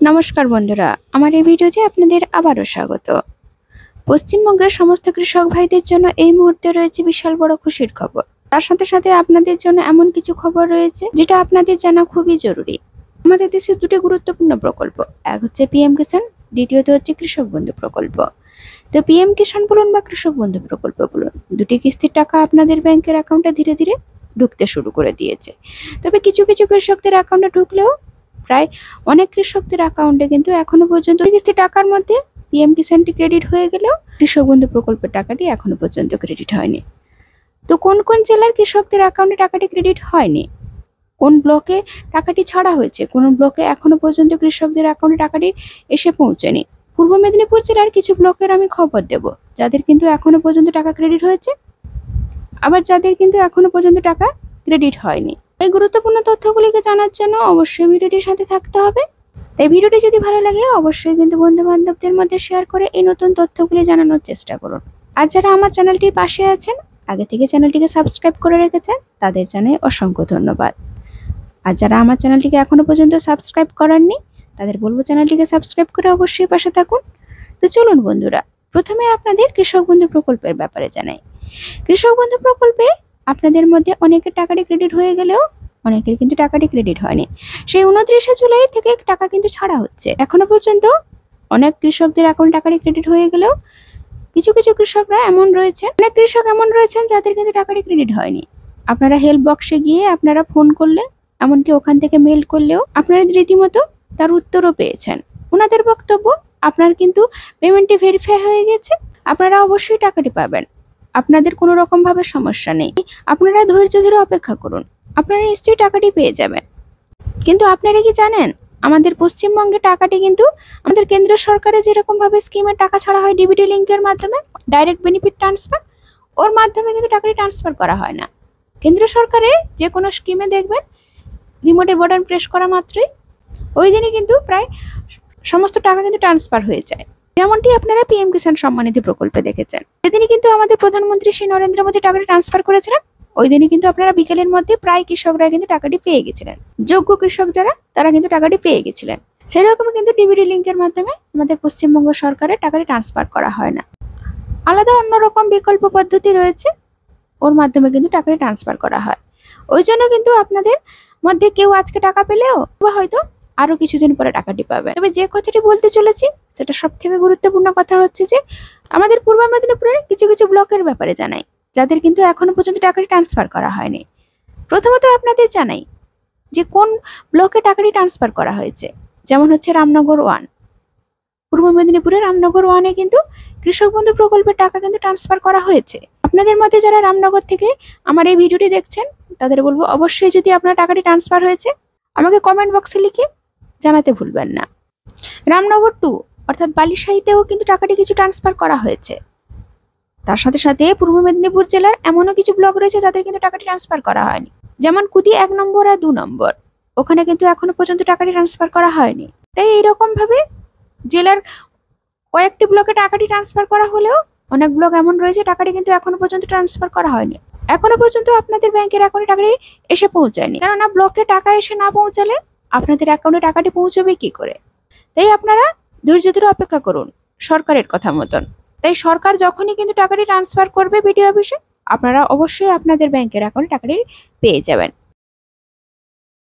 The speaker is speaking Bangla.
নমস্কার বন্ধুরা, আমার এই ভিডিওতে আপনাদের আবারও স্বাগত। পশ্চিমবঙ্গের সমস্ত কৃষক ভাইদের জন্য এই মুহূর্তে রয়েছে বিশাল বড় খুশির খবর। তার সাথে সাথে আপনাদের জন্য এমন কিছু খবর রয়েছে যেটা আপনাদের জানা খুবই জরুরি। আমাদের দেশে দুটি গুরুত্বপূর্ণ প্রকল্প, এক হচ্ছে পিএম কিষাণ, দ্বিতীয়ত হচ্ছে কৃষক বন্ধু প্রকল্প। তো পিএম কিষাণ বলুন বা কৃষক বন্ধু প্রকল্প বলুন, দুটি কিস্তির টাকা আপনাদের ব্যাংকের অ্যাকাউন্টে ধীরে ধীরে ঢুকতে শুরু করে দিয়েছে। তবে কিছু কিছু কৃষকদের অ্যাকাউন্টে ঢুকলেও প্রায় অনেক কৃষকদের অ্যাকাউন্টে কিন্তু এখনো পর্যন্ত কিস্তি টাকার মধ্যে পিএম কিষাণটি ক্রেডিট হয়ে গেলেও কৃষক বন্ধু প্রকল্পের টাকাটি এখনো পর্যন্ত ক্রেডিট হয়নি। তো কোন কোন জেলার কৃষকদের অ্যাকাউন্টে টাকাটি ক্রেডিট হয়নি, কোন ব্লকে টাকাটি ছাড়া হয়েছে, কোন ব্লকে এখনো পর্যন্ত কৃষকদের অ্যাকাউন্টে টাকাটি এসে পৌঁছেনি, পূর্ব মেদিনীপুর জেলার কিছু ব্লকের আমি খবর দেব যাদের কিন্তু এখনো পর্যন্ত টাকা ক্রেডিট হয়েছে, আবার যাদের কিন্তু এখনো পর্যন্ত টাকা ক্রেডিট হয়নি। এই গুরুত্বপূর্ণ তথ্যগুলিকে জানার জন্য অবশ্যই ভিডিওটির সাথে থাকতে হবে। তাই ভিডিওটি যদি ভালো লাগে অবশ্যই কিন্তু বন্ধু বান্ধবদের মধ্যে শেয়ার করে এই নতুন তথ্যগুলি জানানোর চেষ্টা করুন। আর যারা আমার চ্যানেলটির পাশে আছেন, আগে থেকে চ্যানেলটিকে সাবস্ক্রাইব করে রেখেছেন, তাদের জানাই অসংখ্য ধন্যবাদ। আর যারা আমার চ্যানেলটিকে এখনো পর্যন্ত সাবস্ক্রাইব করেননি, তাদের বলবো চ্যানেলটিকে সাবস্ক্রাইব করে অবশ্যই পাশে থাকুন। তো চলুন বন্ধুরা, প্রথমে আপনাদের কৃষক বন্ধু প্রকল্পের ব্যাপারে জানাই। কৃষক বন্ধু প্রকল্পে আপনাদের মধ্যে অনেকের টাকাটি ক্রেডিট হয়ে গেলেও অনেকের কিন্তু টাকাটি ক্রেডিট হয়নি। সেই 29শে জুলাই থেকে টাকা কিন্তু ছাড়া হচ্ছে। এখনো পর্যন্ত অনেক কৃষকদের অ্যাকাউন্টে টাকাটি ক্রেডিট হয়ে গেলেও কিছু কিছু কৃষকরা এমন রয়েছেন, অনেক কৃষক এমন রয়েছেন যাদের কিন্তু টাকাটি ক্রেডিট হয়নি। আপনারা হেল্প বক্সে গিয়ে আপনারা ফোন করলে, এমনকি ওখান থেকে মেল করলেও আপনারা রীতিমতো তার উত্তরও পেয়েছেন। ওনাদের বক্তব্য, আপনার কিন্তু পেমেন্টটি ভেরিফাই হয়ে গেছে, আপনারা অবশ্যই টাকাটি পাবেন, আপনাদের কোনো রকম ভাবে সমস্যা নেই, আপনারা ধৈর্য ধরে অপেক্ষা করুন, আপনারা নিশ্চয়ই টাকাটি পেয়ে যাবেন। কিন্তু আপনারা কি জানেন, আমাদের পশ্চিমবঙ্গে টাকাটি কিন্তু আমাদের কেন্দ্র সরকারের যেরকম ভাবে স্কিমের টাকা ছাড়া হয় ডিবিটি লিঙ্কের মাধ্যমে, ডাইরেক্ট বেনিফিট ট্রান্সফার, ওর মাধ্যমে কিন্তু টাকাটি ট্রান্সফার করা হয় না। কেন্দ্র সরকারে যে কোনো স্কিমে দেখবেন রিমোটের বাটন প্রেস করা মাত্রই ওই দিনই কিন্তু প্রায় সমস্ত টাকা কিন্তু ট্রান্সফার হয়ে যায়। যেমনটি আপনারা পিএম কিষাণ সম্মান নিধি প্রকল্পে দেখেছেন, সেদিনই কিন্তু আমাদের প্রধানমন্ত্রী শ্রী নরেন্দ্র মোদী টাকাটি ট্রান্সফার করেছিলেন। ওই দিনই কিন্তু আপনারা বিকেলের মধ্যে প্রায় কৃষকরা কিন্তু টাকাটি পেয়ে গেছিলেন, যোগ্য কৃষক যারা তারা কিন্তু টাকাটি পেয়ে গেছিলেন। সেরকম কিন্তু ডিবিটি লিঙ্কের মাধ্যমে আমাদের পশ্চিমবঙ্গ সরকারের টাকাটি ট্রান্সফার করা হয় না, আলাদা অন্যরকম বিকল্প পদ্ধতি রয়েছে, ওর মাধ্যমে কিন্তু টাকাটি ট্রান্সফার করা হয়। ওই জন্য কিন্তু আপনাদের মধ্যে কেউ আজকে টাকা পেলেও বা হয়তো আরো কিছুদিন পরে টাকাটি পাবে। তবে যে কথাটি বলতে চলেছি সেটা সব থেকে গুরুত্বপূর্ণ কথা হচ্ছে যে আমাদের পূর্ব মেদিনীপুরের কিছু কিছু ব্লকের ব্যাপারে জানাই যাদের কিন্তু এখনো পর্যন্ত টাকাটি ট্রান্সফার করা হয়নি। প্রথমত আপনাদের জানাই যে কোন ব্লকে টাকাটি ট্রান্সফার করা হয়েছে। যেমন হচ্ছে রামনগর 1, পূর্ব মেদিনীপুরের রামনগর 1-এ কিন্তু কৃষক বন্ধু প্রকল্পের টাকা কিন্তু ট্রান্সফার করা হয়েছে। আপনাদের মধ্যে যারা রামনগর থেকে আমার এই ভিডিওটি দেখছেন তাদের বলবো অবশ্যই যদি আপনার টাকাটি ট্রান্সফার হয়েছে আমাকে কমেন্ট বক্সে লিখে জানাতে ভুলবেন না। রামনগর 2 অর্থাৎ বালিশাহীতেও কিন্তু টাকাটি কিছু ট্রান্সফার করা হয়েছে। তার সাথে সাথে পূর্ব মেদিনীপুর জেলার এমনও কিছু ব্লক রয়েছে যাদের কিন্তু টাকাটি ট্রান্সফার করা হয়নি, যেমন কুদি 1 নম্বর আর 2 নম্বর, ওখানে কিন্তু এখনো পর্যন্ত টাকাটি ট্রান্সফার করা হয়নি। তাই এইরকম ভাবে জেলার কয়েকটি ব্লকে টাকাটি ট্রান্সফার করা হলেও অনেক ব্লক এমন রয়েছে টাকাটি কিন্তু এখনো পর্যন্ত ট্রান্সফার করা হয়নি। এখনো পর্যন্ত আপনাদের ব্যাংকের অ্যাকাউন্টে টাকাটি এসে পৌঁছায়নি, কেননা ব্লকে টাকা এসে না পৌঁছালে আপনাদের অ্যাকাউন্টে টাকাটি পৌঁছবে কি করে। তাই আপনারা ধৈর্য ধরে অপেক্ষা করুন সরকারের কথা মতন। তাই সরকার যখনই কিন্তু টাকাটি ট্রান্সফার করবে বিডিও অফিসে, আপনারা অবশ্যই আপনাদের ব্যাংকের অ্যাকাউন্টে টাকাটি পেয়ে যাবেন।